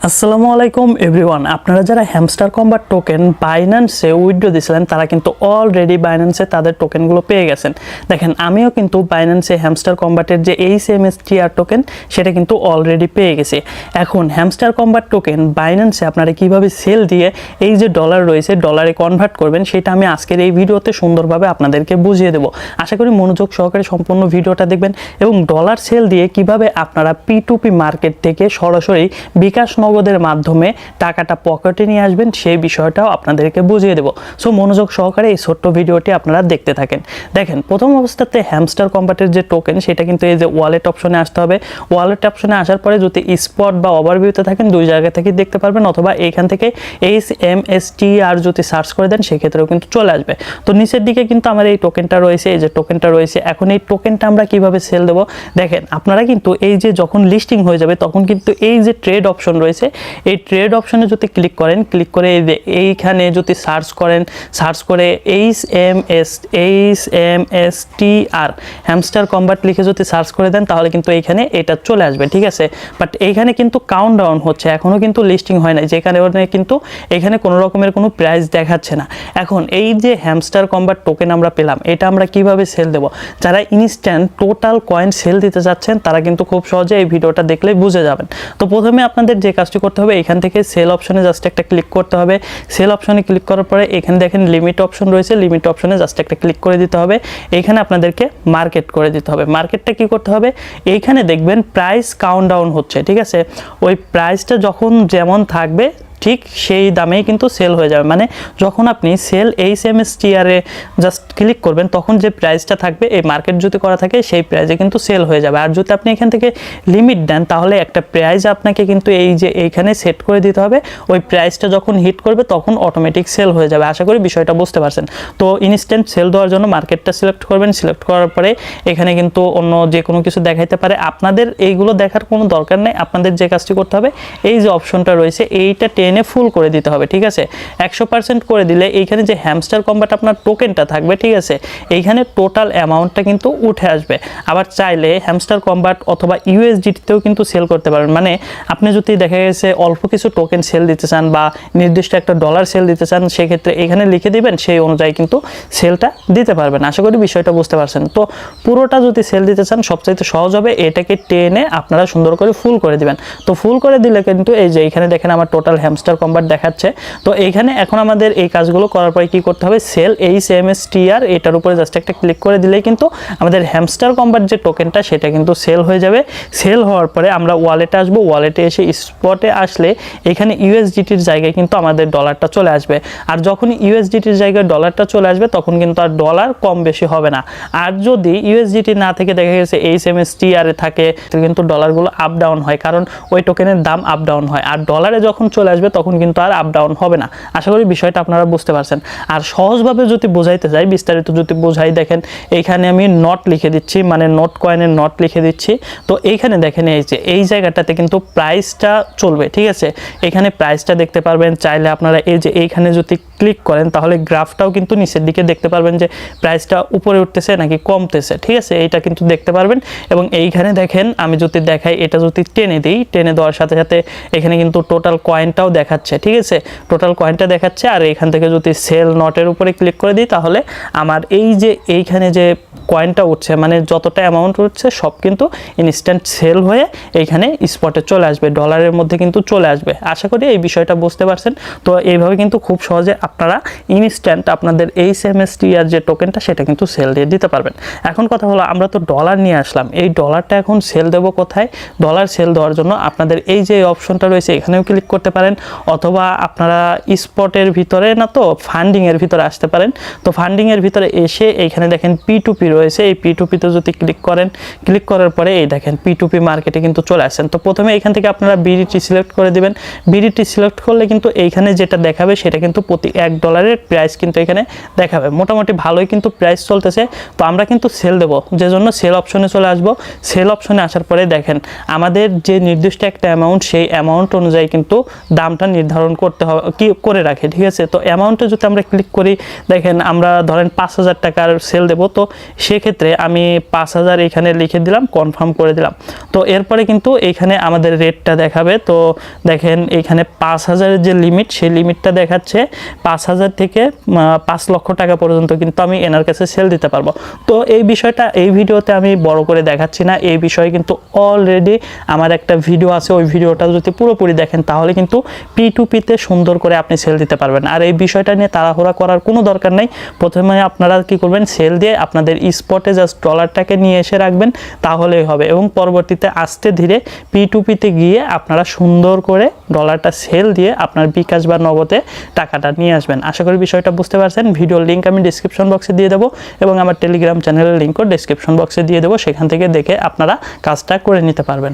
আসসালামু আলাইকুম এভরিওয়ান। আপনারা যারা হ্যামস্টার কম্বার টোকেন বাইন্যান্সে উইথড্র দিয়েছিলেন তারা কিন্তু অলরেডি বাইন্যান্সে তাদের টোকেনগুলো পেয়ে গেছেন। দেখেন আমিও কিন্তু বাইন্যান্সে হ্যামস্টার কম্বাটের যে HMSTR টোকেন সেটা কিন্তু অলরেডি পেয়ে গেছি। এখন হ্যামস্টার কম্বার টোকেন বাইন্যান্সে আপনারা কিভাবে সেল দিয়ে এই যে ডলার রয়েছে ডলারে কনভার্ট করবেন সেটা আমি আজকের এই ভিডিওতে সুন্দরভাবে আপনাদেরকে বুঝিয়ে দেবো। আশা করি মনোযোগ সহকারে সম্পূর্ণ ভিডিওটা দেখবেন এবং ডলার সেল দিয়ে কিভাবে আপনারা P2P মার্কেট থেকে সরাসরি বিকাশ নগদের মাধ্যমে টাকাটা পকেটে নিয়ে আসবেন সেই বিষয়টাও আপনাদেরকে বুঝিয়ে দেব। সো মনোযোগ সহকারে এই ছোট্ট ভিডিওটি আপনারা দেখতে থাকেন। দেখেন প্রথম অবস্থাতে হ্যামস্টার কম্বাটের যে টোকেন সেটা কিন্তু এই যে ওয়ালেট অপশনে আসতে হবে। ওয়ালেট অপশনে আসার পরে যদি স্পট বা ওভারভিউতে থাকেন দুই জায়গা থেকে দেখতে পারবেন, অথবা এইখান থেকে HMSTR যদি সার্চ করে দেন সেক্ষেত্রেও কিন্তু চলে আসবে। তো নিচের দিকে কিন্তু আমার এই টোকেনটা রয়েছে, এই যে টোকেনটা রয়েছে। এখন এই টোকেনটা আমরা কিভাবে সেল দেবো দেখেন, আপনারা কিন্তু এই যে যখন লিস্টিং হয়ে যাবে তখন কিন্তু এই যে ট্রেড অপশন রয়েছে এই ট্রেড অপশনে যদি ক্লিক করেন, ক্লিক করে এইখানে যদি সার্চ করেন, সার্চ করে HMSTR হ্যামস্টার কম্বাট লিখে যদি সার্চ করে দেন তাহলে কিন্তু এইখানে এটা চলে আসবে, ঠিক আছে। বাট এইখানে কিন্তু কাউন্টডাউন হচ্ছে, এখনও কিন্তু লিস্টিং হয় না, যেখানে কিন্তু এখানে কোনো রকমের কোনো প্রাইস দেখাচ্ছে না। এখন এই যে হ্যামস্টার কম্বাট টোকেন আমরা পেলাম এটা আমরা কিভাবে সেল দেব, যারা ইনস্ট্যান্ট টোটাল কয়েন সেল দিতে যাচ্ছেন তারা কিন্তু খুব সহজে এই ভিডিওটা দেখলেই বুঝে যাবেন। তো প্রথমে আপনাদের যে কাজটি করতে হবে এখান থেকে সেল অপশনে জাস্ট একটা ক্লিক করতে হবে। সেল অপশনে ক্লিক করার পরে এখানে দেখেন লিমিট অপশন রয়েছে, লিমিট অপশনে জাস্ট একটা ক্লিক করে দিতে হবে। এইখানে আপনাদেরকে মার্কেট করে দিতে হবে। মার্কেটটা কি করতে হবে, এইখানে দেখবেন প্রাইস কাউন্টডাউন হচ্ছে, ঠিক আছে। ওই প্রাইসটা যখন যেমন থাকবে ঠিক সেই দামেই কিন্তু সেল হয়ে যাবে। মানে যখন আপনি সেল HMSTR এ জাস্ট ক্লিক করবেন তখন যে প্রাইসটা থাকবে এই মার্কেট যদি করা থাকে সেই প্রাইসে কিন্তু সেল হয়ে যাবে। আর যদি আপনি এখান থেকে লিমিট দেন তাহলে একটা প্রাইস আপনাকে কিন্তু এই যে এইখানে সেট করে দিতে হবে। ওই প্রাইসটা যখন হিট করবে তখন অটোমেটিক সেল হয়ে যাবে। আশা করি বিষয়টা বুঝতে পারছেন। তো ইনস্ট্যান্ট সেল দেওয়ার জন্য মার্কেটটা সিলেক্ট করবেন। সিলেক্ট করার পরে এখানে কিন্তু অন্য যে কোনো কিছু দেখাইতে পারে, আপনাদের এইগুলো দেখার কোনো দরকার নেই। আপনাদের যে কাজটি করতে হবে এই যে অপশনটা রয়েছে এইটা টেনে ফুল করে দিতে হবে, ঠিক আছে। 100% করে দিলে এইখানে যে হ্যামস্টার কম্বাট আপনার টোকেনটা থাকবে, ঠিক আছে, এইখানে টোটাল অ্যামাউন্টটা কিন্তু উঠে আসবে। আবার চাইলে হ্যামস্টার কম্বাট অথবা USDT-তেও কিন্তু সেল করতে পারবেন। মানে আপনি যদি দেখা গেছে অল্প কিছু টোকেন সেল দিতে চান বা নির্দিষ্ট একটা ডলার সেল দিতে চান সেক্ষেত্রে এখানে লিখে দিবেন, সেই অনুযায়ী কিন্তু সেলটা দিতে পারবেন। আশা করি বিষয়টা বুঝতে পারছেন। তো পুরোটা যদি সেল দিতে চান সবচাইতে সহজ হবে এটাকে টেনে আপনারা সুন্দর করে ফুল করে দিবেন। তো ফুল করে দিলে কিন্তু এই যে এইখানে দেখেন আমার টোটাল হ্যামস্টার কম্বাট দেখাচ্ছে। তো এইখানে এখন আমাদের এই কাজগুলো করার পরে কি করতে হবে, সেল HMSTR এটার উপরে জাস্ট একটা ক্লিক করে দিলেই কিন্তু আমাদের হ্যামস্টার কম্বাট যে টোকেনটা সেটা কিন্তু সেল হয়ে যাবে। সেল হওয়ার পরে আমরা ওয়ালেটে আসবো। ওয়ালেটে এসে স্পটে আসলে এখানে USDT-র জায়গায় কিন্তু আমাদের ডলারটা চলে আসবে। আর যখন USDT-র জায়গায় ডলারটা চলে আসবে তখন কিন্তু আর ডলার কম বেশি হবে না। আর যদি USDT না থেকে দেখা গেছে HMSTR এ থাকে কিন্তু ডলারগুলো আপ ডাউন হয়, কারণ ওই টোকেনের দাম আপ ডাউন হয়। আর ডলারে যখন চলে আসবে তখন কিন্তু আর আপ ডাউন হবে না। আশা করি বিষয়টা আপনারা বুঝতে পারছেন। আর সহজভাবে যদি বোঝাইতে চাই, বিস্তারিত যদি বোঝাই, দেখেন এইখানে আমি নট লিখে দিচ্ছি, মানে নোট কয়েনের নট লিখে দিচ্ছি। তো এইখানে দেখেন এই যে এই জায়গাটাতে কিন্তু প্রাইসটা চলবে, ঠিক আছে। এখানে প্রাইসটা দেখতে পারবেন। চাইলে আপনারা এই যে এইখানে যদি ক্লিক করেন তাহলে গ্রাফটাও কিন্তু নিচের দিকে দেখতে পারবেন যে প্রাইসটা উপরে উঠতেছে নাকি কমতেছে, ঠিক আছে, এইটা কিন্তু দেখতে পারবেন। এবং এইখানে দেখেন আমি যদি দেখাই, এটা যদি টেনে দিই, টেনে দেওয়ার সাথে সাথে এখানে কিন্তু টোটাল কয়েনটাও দেখাচ্ছে, ঠিক আছে, টোটাল কয়েনটা দেখাচ্ছে। আর এইখান থেকে যদি সেল নটের উপরে ক্লিক করে দিই তাহলে আমার এই যে এইখানে যে কয়েনটা উঠছে, মানে যতটা অ্যামাউন্ট উঠছে সব কিন্তু ইনস্ট্যান্ট সেল হয়ে এইখানে স্পটে চলে আসবে, ডলারের মধ্যে কিন্তু চলে আসবে। আশা করি এই বিষয়টা বুঝতে পারছেন। তো এইভাবে কিন্তু খুব সহজে আপনারা ইনস্ট্যান্ট আপনাদের HMSTR যে টোকেনটা সেটা কিন্তু সেল দিয়ে দিতে পারবেন। এখন কথা হলো আমরা তো ডলার নিয়ে আসলাম, এই ডলারটা এখন সেল দেবো কোথায়? ডলার সেল দেওয়ার জন্য আপনাদের এই যে অপশনটা রয়েছে এখানেও ক্লিক করতে পারেন, অথবা আপনারা স্পটের ভিতরে না তো ফান্ডিংয়ের ভিতরে আসতে পারেন। তো ফান্ডিংয়ের ভিতরে এসে এইখানে দেখেন P2P রয়েছে, এই P2P-তে যদি ক্লিক করেন, ক্লিক করার পরে এই দেখেন P2P মার্কেটে কিন্তু চলে আসছেন। তো প্রথমে এখান থেকে আপনারা BDT সিলেক্ট করে দিবেন। BDT সিলেক্ট করলে কিন্তু এইখানে যেটা দেখাবে সেটা কিন্তু প্রতি $1 প্রাইস কিন্তু এখানে দেখাবে। মোটামুটি ভালোই কিন্তু প্রাইস চলতেছে। তো আমরা কিন্তু সেল দেবো, যে জন্য সেল অপশনে চলে আসবো। সেল অপশনে আসার পরে দেখেন আমাদের যে নির্দিষ্ট একটা অ্যামাউন্ট সেই অ্যামাউন্ট অনুযায়ী কিন্তু দাম দামটা নির্ধারণ করতে হবে কি করে রাখে, ঠিক আছে। তো অ্যামাউন্টে যদি আমরা ক্লিক করি, দেখেন আমরা ধরেন 5,000 টাকার সেল দেব, তো সেক্ষেত্রে আমি 5,000 এখানে লিখে দিলাম, কনফার্ম করে দিলাম। তো এরপরে কিন্তু এইখানে আমাদের রেটটা দেখাবে। তো দেখেন এইখানে 5,000 এর যে লিমিট, সেই লিমিটটা দেখাচ্ছে 5,000 থেকে 5 লক্ষ টাকা পর্যন্ত কিন্তু আমি এনার কাছে সেল দিতে পারবো। তো এই বিষয়টা এই ভিডিওতে আমি বড় করে দেখাচ্ছি না, এই বিষয়ে কিন্তু অলরেডি আমার একটা ভিডিও আছে, ওই ভিডিওটা যদি পুরোপুরি দেখেন তাহলে কিন্তু P2P-তে সুন্দর করে আপনি সেল দিতে পারবেন। আর এই বিষয়টা নিয়ে তাড়াহুড়া করার কোনো দরকার নেই। প্রথমে আপনারা কি করবেন, সেল দিয়ে আপনাদের স্পটে জাস্ট ডলারটাকে নিয়ে এসে রাখবেন, তাহলেই হবে। এবং পরবর্তীতে আস্তে ধীরে P2P-তে গিয়ে আপনারা সুন্দর করে ডলারটা সেল দিয়ে আপনার বিকাশ বা নগদে টাকাটা নিয়ে আসবেন। আশা করি বিষয়টা বুঝতে পারছেন। ভিডিওর লিঙ্ক আমি ডিসক্রিপশন বক্সে দিয়ে দেবো এবং আমার টেলিগ্রাম চ্যানেলের লিঙ্কও ডিসক্রিপশন বক্সে দিয়ে দেবো, সেখান থেকে দেখে আপনারা কাজটা করে নিতে পারবেন।